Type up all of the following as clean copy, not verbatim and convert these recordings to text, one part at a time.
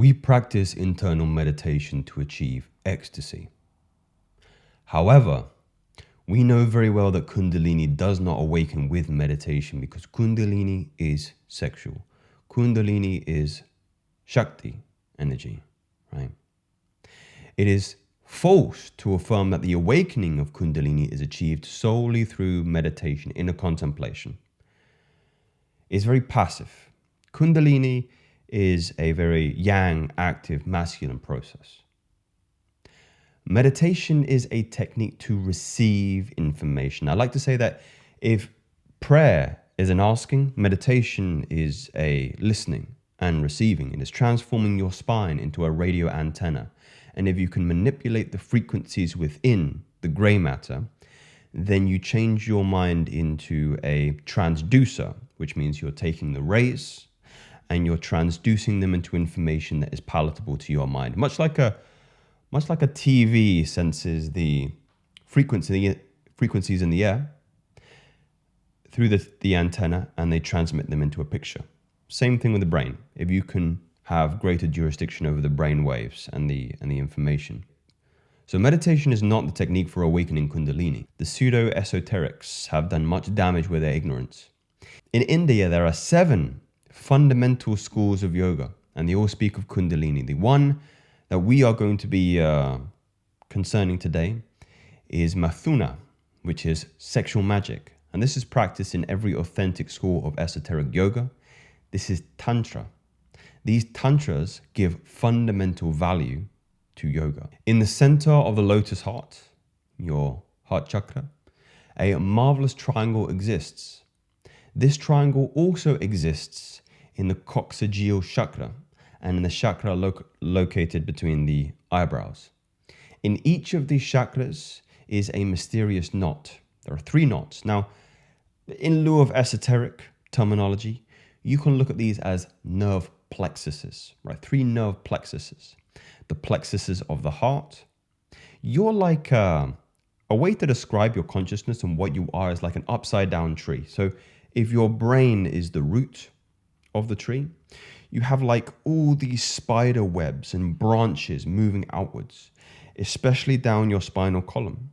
We practice internal meditation to achieve ecstasy. However, we know very well that Kundalini does not awaken with meditation because Kundalini is sexual. Kundalini is Shakti energy, right? It is false to affirm that the awakening of Kundalini is achieved solely through meditation, inner contemplation. It's very passive. Kundalini is a very yang, active, masculine process. Meditation is a technique to receive information. I like to say that if prayer is an asking, meditation is a listening and receiving. It is transforming your spine into a radio antenna. And if you can manipulate the frequencies within the gray matter, then you change your mind into a transducer, which means you're taking the rays and you're transducing them into information that is palatable to your mind. Much like a TV senses the frequencies in the air through the antenna, and they transmit them into a picture. Same thing with the brain. If you can have greater jurisdiction over the brain waves and the information. So meditation is not the technique for awakening Kundalini. The pseudo-esoterics have done much damage with their ignorance. In India, there are 7 fundamental schools of yoga, and they all speak of Kundalini. The one that we are going to be concerning today is Mathuna, which is sexual magic. And this is practiced in every authentic school of esoteric yoga. This is Tantra. These Tantras give fundamental value to yoga. In the center of the lotus heart, your heart chakra, a marvelous triangle exists. This triangle also exists in the coccygeal chakra and in the chakra located between the eyebrows. In each of these chakras is a mysterious knot. There are 3 knots. Now, in lieu of esoteric terminology, you can look at these as nerve plexuses, right? 3 nerve plexuses. The plexuses of the heart. You're like a way to describe your consciousness and what you are is like an upside down tree. So if your brain is the root of the tree, you have like all these spider webs and branches moving outwards, especially down your spinal column.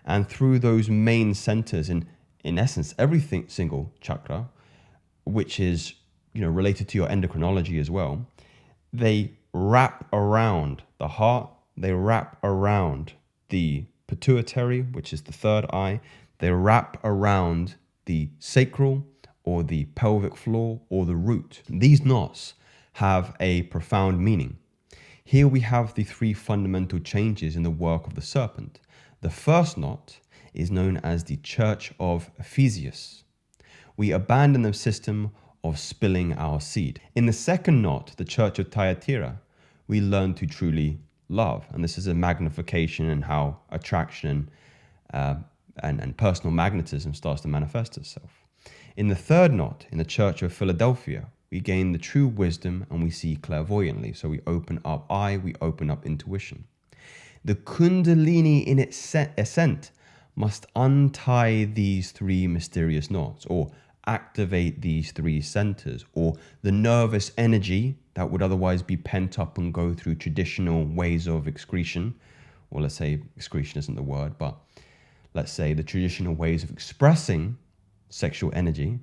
And through those main centers, in essence, every single chakra, which is related to your endocrinology as well, they wrap around the heart, they wrap around the pituitary, which is the 3rd eye, they wrap around the sacral or the pelvic floor or the root. These knots have a profound meaning. Here we have the 3 fundamental changes in the work of the serpent. The first knot is known as the Church of Ephesius. We abandon the system of spilling our seed. In the second knot, the Church of Thyatira, we learn to truly love. And this is a magnification in how attraction and personal magnetism starts to manifest itself. In the third knot, in the Church of Philadelphia, we gain the true wisdom and we see clairvoyantly. So we open up eye, we open up intuition. The Kundalini in its ascent must untie these 3 mysterious knots, or activate these 3 centers, or the nervous energy that would otherwise be pent up and go through traditional ways of excretion, or let's say excretion isn't the word, but let's say the traditional ways of expressing sexual energy.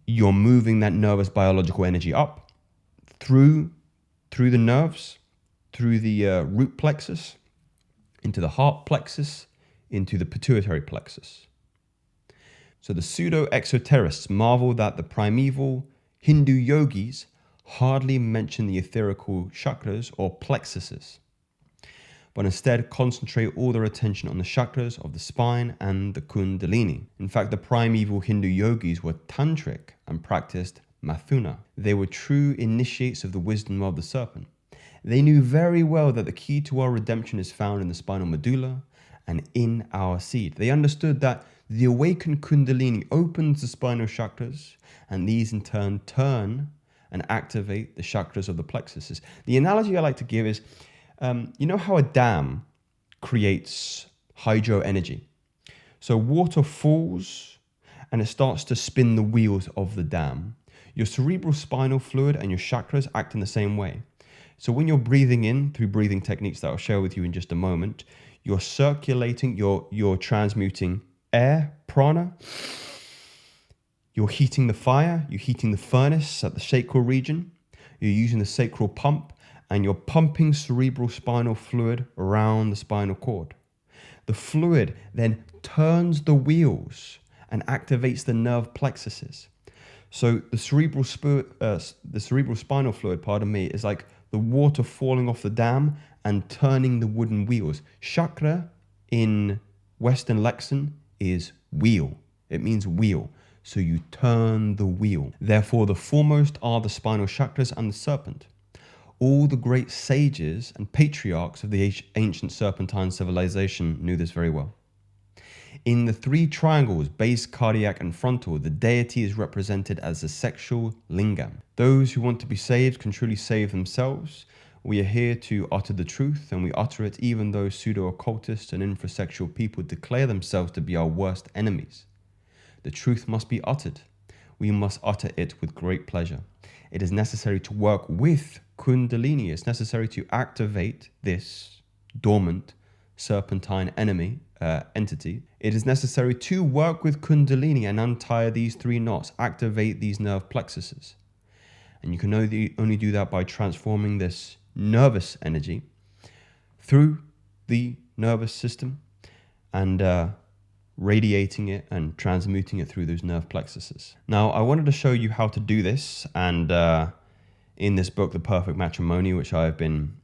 You're moving that nervous biological energy up through the nerves, through the root plexus, into the heart plexus, into the pituitary plexus. So the pseudo-exoterists marvel that the primeval Hindu yogis hardly mention the etherical chakras or plexuses, but instead concentrate all their attention on the chakras of the spine and the Kundalini. In fact, the primeval Hindu yogis were tantric and practiced Mathuna. They were true initiates of the wisdom of the serpent. They knew very well that the key to our redemption is found in the spinal medulla and in our seed. They understood that the awakened Kundalini opens the spinal chakras, and these in turn turn and activate the chakras of the plexuses. The analogy I like to give is, you know how a dam creates hydro energy? So water falls and it starts to spin the wheels of the dam. Your cerebral spinal fluid and your chakras act in the same way. So when you're breathing in through breathing techniques that I'll share with you in just a moment, you're circulating, you're transmuting air, prana, you're heating the fire, you're heating the furnace at the sacral region, you're using the sacral pump, and you're pumping cerebral spinal fluid around the spinal cord. The fluid then turns the wheels and activates the nerve plexuses. So the cerebral spinal fluid, is like the water falling off the dam and turning the wooden wheels. Chakra in Western lexicon is wheel. It means wheel. So you turn the wheel. Therefore, the foremost are the spinal chakras and the serpent. All the great sages and patriarchs of the ancient serpentine civilization knew this very well. In the three triangles, base, cardiac, and frontal, the deity is represented as the sexual lingam. Those who want to be saved can truly save themselves. We are here to utter the truth, and we utter it even though pseudo-occultists and infrasexual people declare themselves to be our worst enemies. The truth must be uttered. We must utter it with great pleasure. It is necessary to work with Kundalini. It's necessary to activate this dormant serpentine entity. It is necessary to work with Kundalini and untie these three knots, activate these nerve plexuses. And you can only do that by transforming this nervous energy through the nervous system and radiating it and transmuting it through those nerve plexuses. Now, I wanted to show you how to do this, and in this book, The Perfect Matrimony, which I've been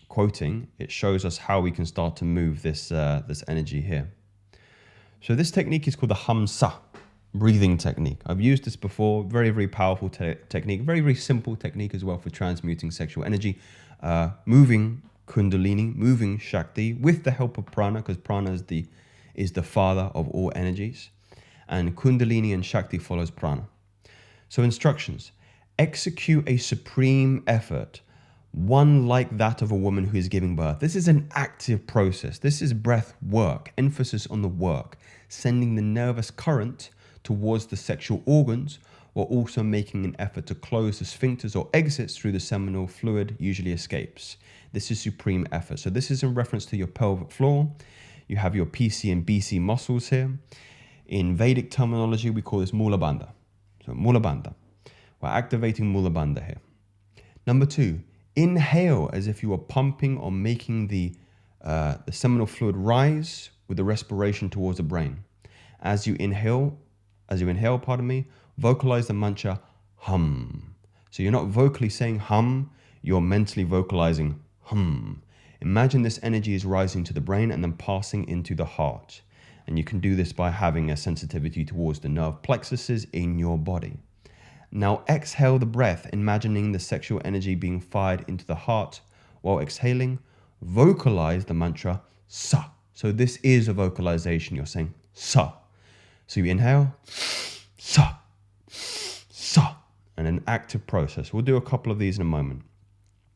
quoting, it shows us how we can start to move this energy here. So this technique is called the Hamsa breathing technique. I've used this before. Very, very powerful technique. Very, very simple technique as well for transmuting sexual energy, moving Kundalini, moving Shakti with the help of prana, because prana is the father of all energies, and Kundalini and Shakti follows prana. So instructions: execute a supreme effort, one like that of a woman who is giving birth. This is an active process. This is breath work, emphasis on the work, sending the nervous current towards the sexual organs, while also making an effort to close the sphincters or exits through the seminal fluid usually escapes. This is supreme effort. So this is in reference to your pelvic floor. You have your PC and BC muscles here. In Vedic terminology, we call this Mula Bandha. So Mula Bandha. We're activating Mula Bandha here. Number 2, inhale as if you are pumping or making the seminal fluid rise with the respiration towards the brain. As you inhale, vocalize the mantra hum. So you're not vocally saying hum, you're mentally vocalizing hum. Imagine this energy is rising to the brain and then passing into the heart. And you can do this by having a sensitivity towards the nerve plexuses in your body. Now exhale the breath, imagining the sexual energy being fired into the heart. While exhaling, vocalize the mantra sa. So this is a vocalization. You're saying sa. So you inhale, sa, sa, and an active process. We'll do a couple of these in a moment.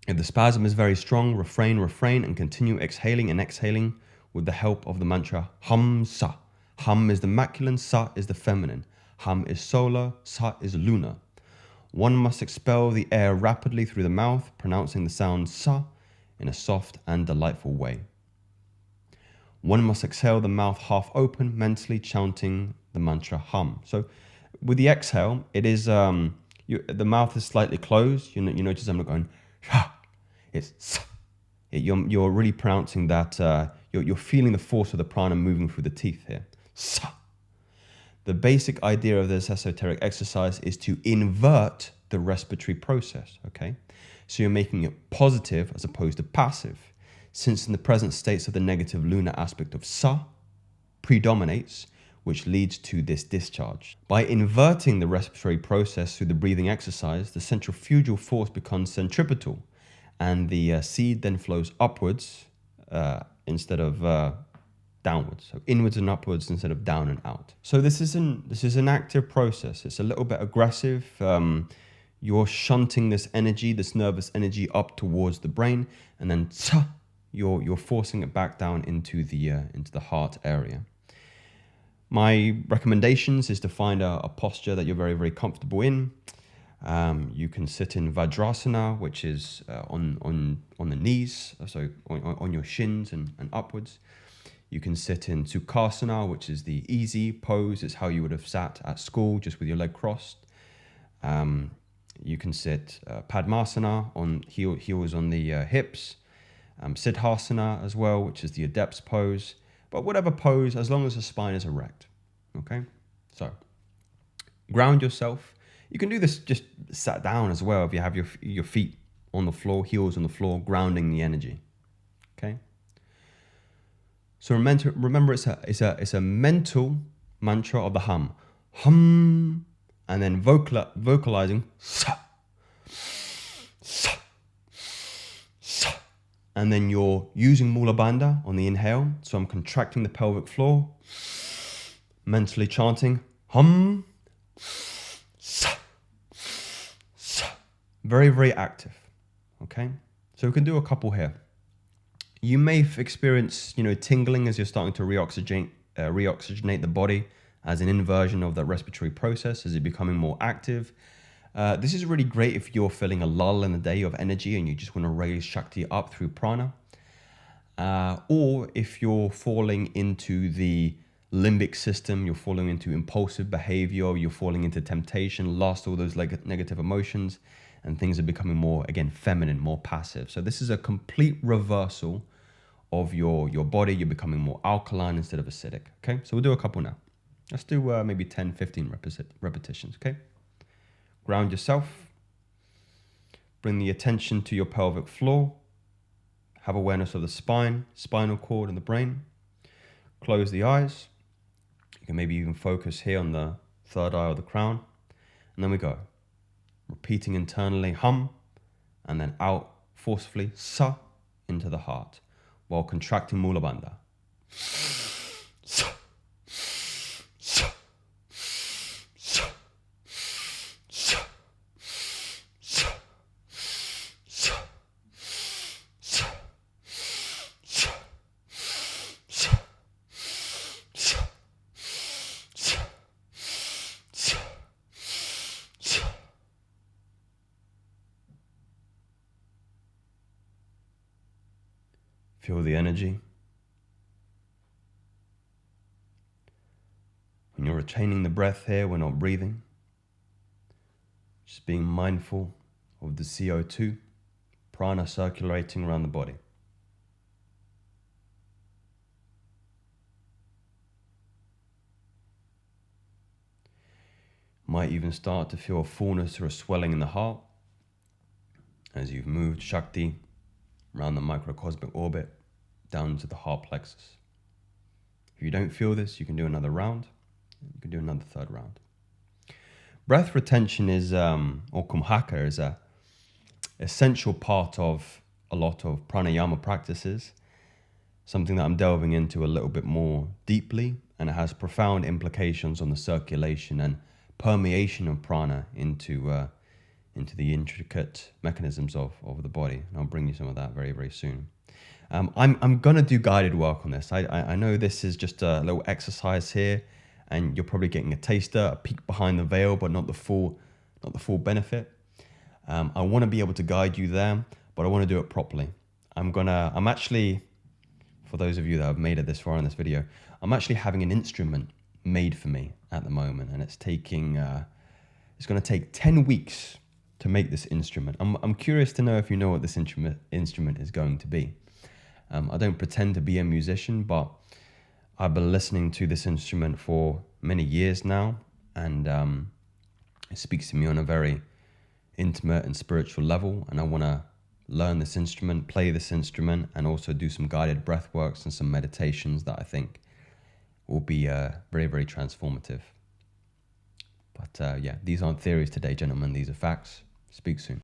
If the spasm is very strong, refrain, and continue exhaling and exhaling with the help of the mantra hum sa. Hum is the masculine, sa is the feminine. Hum is solar, sa is lunar. One must expel the air rapidly through the mouth, pronouncing the sound sa in a soft and delightful way. One must exhale the mouth half open, mentally chanting the mantra hum. So with the exhale, it is the mouth is slightly closed. You notice I'm not going ha. It's sa. You're really pronouncing that. You're feeling the force of the prana moving through the teeth here. Sa. The basic idea of this esoteric exercise is to invert the respiratory process. Okay, so you're making it positive as opposed to passive. Since in the present states of the negative lunar aspect of sa predominates, which leads to this discharge. By inverting the respiratory process through the breathing exercise, the centrifugal force becomes centripetal, and the seed then flows upwards instead of downwards. So inwards and upwards instead of down and out. So this is an active process. It's a little bit aggressive. You're shunting this energy, this nervous energy, up towards the brain, and then you're forcing it back down into the heart area. My recommendations is to find a posture that you're very, very comfortable in. You can sit in Vajrasana, which is on the knees, so on your shins and upwards. You can sit in Sukhasana, which is the easy pose. It's how you would have sat at school, just with your leg crossed. You can sit Padmasana, on heels on the hips. Siddhasana as well, which is the adept's pose. But whatever pose, as long as the spine is erect. Okay? So, ground yourself. You can do this just sat down as well if you have your feet on the floor, heels on the floor, grounding the energy. Okay? So remember it's a mental mantra of the hum. Hum, and then vocalizing sa, sa, sa. And then you're using Mula Bandha on the inhale. So I'm contracting the pelvic floor, mentally chanting hum, sa, sa. Very, very active. Okay? So we can do a couple here. You may experience, tingling as you're starting to reoxygenate the body as an inversion of that respiratory process as you're becoming more active. This is really great if you're feeling a lull in the day of energy and you just want to raise Shakti up through prana. Or if you're falling into the limbic system, you're falling into impulsive behavior, you're falling into temptation, lost all those negative emotions, and things are becoming more, again, feminine, more passive. So this is a complete reversal of your body. You're becoming more alkaline instead of acidic. Okay, so we'll do a couple now. Let's do maybe 10, 15 repetitions, okay? Ground yourself. Bring the attention to your pelvic floor. Have awareness of the spine, spinal cord, and the brain. Close the eyes. You can maybe even focus here on the third eye of the crown. And then we go. Repeating internally, hum, and then out forcefully, sa, into the heart, while contracting Mula Bandha. Sa, sa, sa, sa, sa, sa, sa, sa, sa, sa, sa, sa, sa. Feel the energy. When you're retaining the breath here, we're not breathing. Just being mindful of the CO2, prana circulating around the body. Might even start to feel a fullness or a swelling in the heart as you've moved Shakti around the microcosmic orbit down to the heart plexus. If you don't feel this, you can do another round. You can do another third round. Breath retention is, or kumhaka, is a essential part of a lot of pranayama practices, something that I'm delving into a little bit more deeply, and it has profound implications on the circulation and permeation of prana into the intricate mechanisms of the body. And I'll bring you some of that very, very soon. I'm going to do guided work on this. I know this is just a little exercise here, and you're probably getting a taster, a peek behind the veil, but not the full benefit. I want to be able to guide you there, but I want to do it properly. I'm actually, for those of you that have made it this far in this video, I'm actually having an instrument made for me at the moment, and it's going to take 10 weeks to make this instrument. I'm curious to know if you know what this instrument is going to be. I don't pretend to be a musician, but I've been listening to this instrument for many years now, and it speaks to me on a very intimate and spiritual level, and I want to learn this instrument, play this instrument, and also do some guided breath works and some meditations that I think will be very, very transformative. But yeah, these aren't theories today, gentlemen. These are facts. Speak soon.